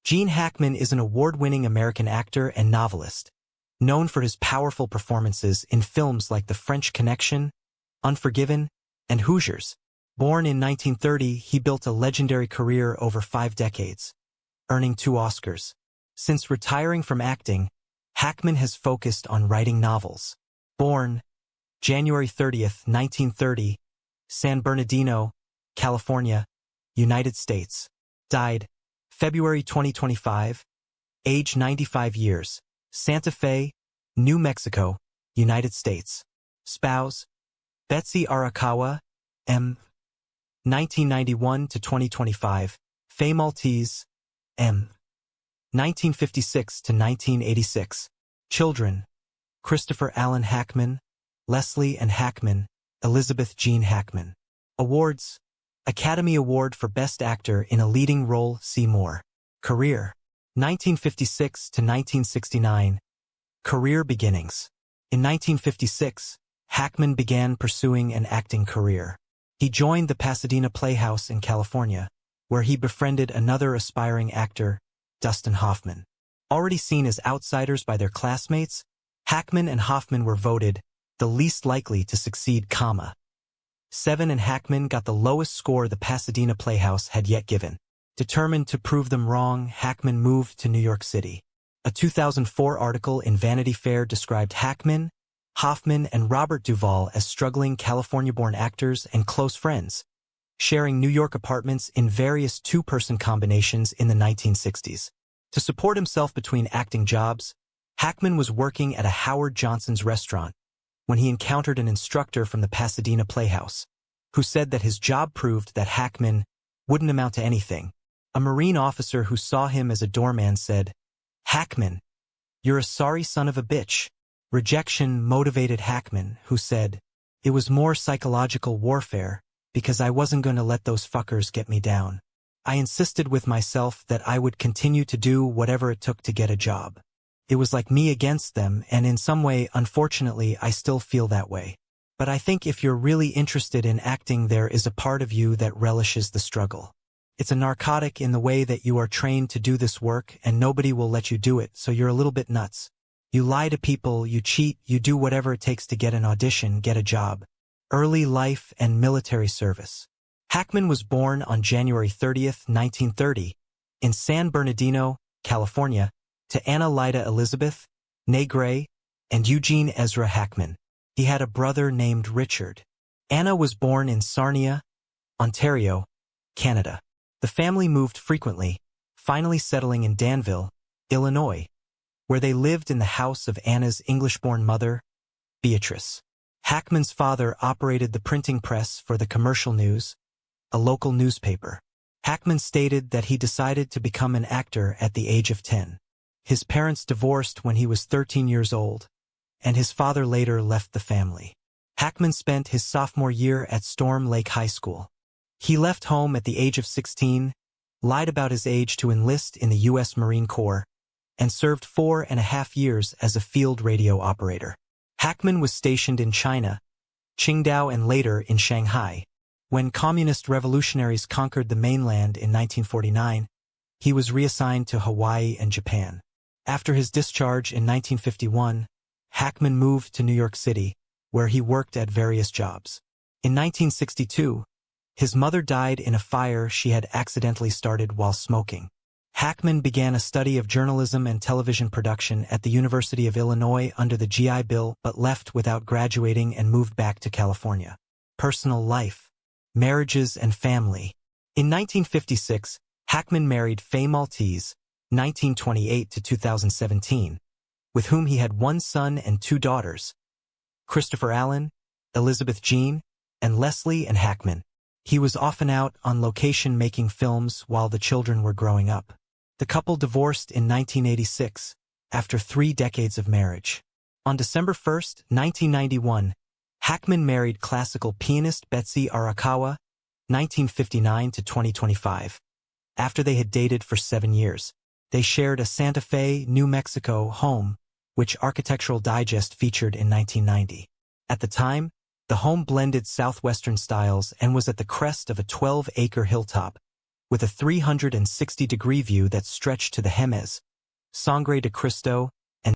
Gene Hackman is an award-winning American actor and novelist, known for his powerful performances in films like The French Connection, Unforgiven, and Hoosiers. Born in 1930, he built a legendary career over 5 decades, earning 2 Oscars. Since retiring from acting, Hackman has focused on writing novels. Born January 30, 1930, San Bernardino, California, United States. Died February 2025, age 95 years, Santa Fe, New Mexico, United States. Spouse, Betsy Arakawa, M. 1991 to 2025, Faye Maltese, M. 1956 to 1986. Children, Christopher Allen Hackman, Leslie Ann Hackman, Elizabeth Jean Hackman. Awards: Academy Award for Best Actor in a Leading Role, see more. Career: 1956 to 1969. Career beginnings: in 1956, Hackman began pursuing an acting career. He joined the Pasadena Playhouse in California, where he befriended another aspiring actor, Dustin Hoffman. Already seen as outsiders by their classmates, Hackman and Hoffman were voted the least likely to succeed, 7, and Hackman got the lowest score the Pasadena Playhouse had yet given. Determined to prove them wrong, Hackman moved to New York City. A 2004 article in Vanity Fair described Hackman, Hoffman, and Robert Duvall as struggling California-born actors and close friends, sharing New York apartments in various 2-person combinations in the 1960s. To support himself between acting jobs, Hackman was working at a Howard Johnson's restaurant when he encountered an instructor from the Pasadena Playhouse, who said that his job proved that Hackman wouldn't amount to anything. A Marine officer who saw him as a doorman said, "Hackman, you're a sorry son of a bitch." Rejection motivated Hackman, who said, "It was more psychological warfare, because I wasn't going to let those fuckers get me down. I insisted with myself that I would continue to do whatever it took to get a job. It was like me against them, and in some way, unfortunately, I still feel that way. But I think if you're really interested in acting, there is a part of you that relishes the struggle. It's a narcotic in the way that you are trained to do this work and nobody will let you do it, so you're a little bit nuts. You lie to people, you cheat, you do whatever it takes to get an audition, get a job." Early life and military service. Hackman was born on January 30, 1930, in San Bernardino, California, to Anna Lyda Elizabeth, née Gray, and Eugene Ezra Hackman. He had a brother named Richard. Anna was born in Sarnia, Ontario, Canada. The family moved frequently, finally settling in Danville, Illinois, where they lived in the house of Anna's English-born mother, Beatrice. Hackman's father operated the printing press for the Commercial News, a local newspaper. Hackman stated that he decided to become an actor at the age of 10. His parents divorced when he was 13 years old, and his father later left the family. Hackman spent his sophomore year at Storm Lake High School. He left home at the age of 16, lied about his age to enlist in the U.S. Marine Corps, and served 4.5 years as a field radio operator. Hackman was stationed in China, Qingdao, and later in Shanghai. When communist revolutionaries conquered the mainland in 1949, he was reassigned to Hawaii and Japan. After his discharge in 1951, Hackman moved to New York City, where he worked at various jobs. In 1962, his mother died in a fire she had accidentally started while smoking. Hackman began a study of journalism and television production at the University of Illinois under the GI Bill, but left without graduating and moved back to California. Personal life, marriages, and family. In 1956, Hackman married Faye Maltese, 1928 to 2017, with whom he had 1 son and 2 daughters, Christopher Allen, Elizabeth Jean, and Leslie Ann Hackman. He was often out on location making films while the children were growing up. The couple divorced in 1986, after 3 decades of marriage. On December 1, 1991, Hackman married classical pianist Betsy Arakawa, 1959 to 2025. After they had dated for 7 years, they shared a Santa Fe, New Mexico home, which Architectural Digest featured in 1990. At the time, the home blended southwestern styles and was at the crest of a 12-acre hilltop, with a 360-degree view that stretched to the Jemez, Sangre de Cristo,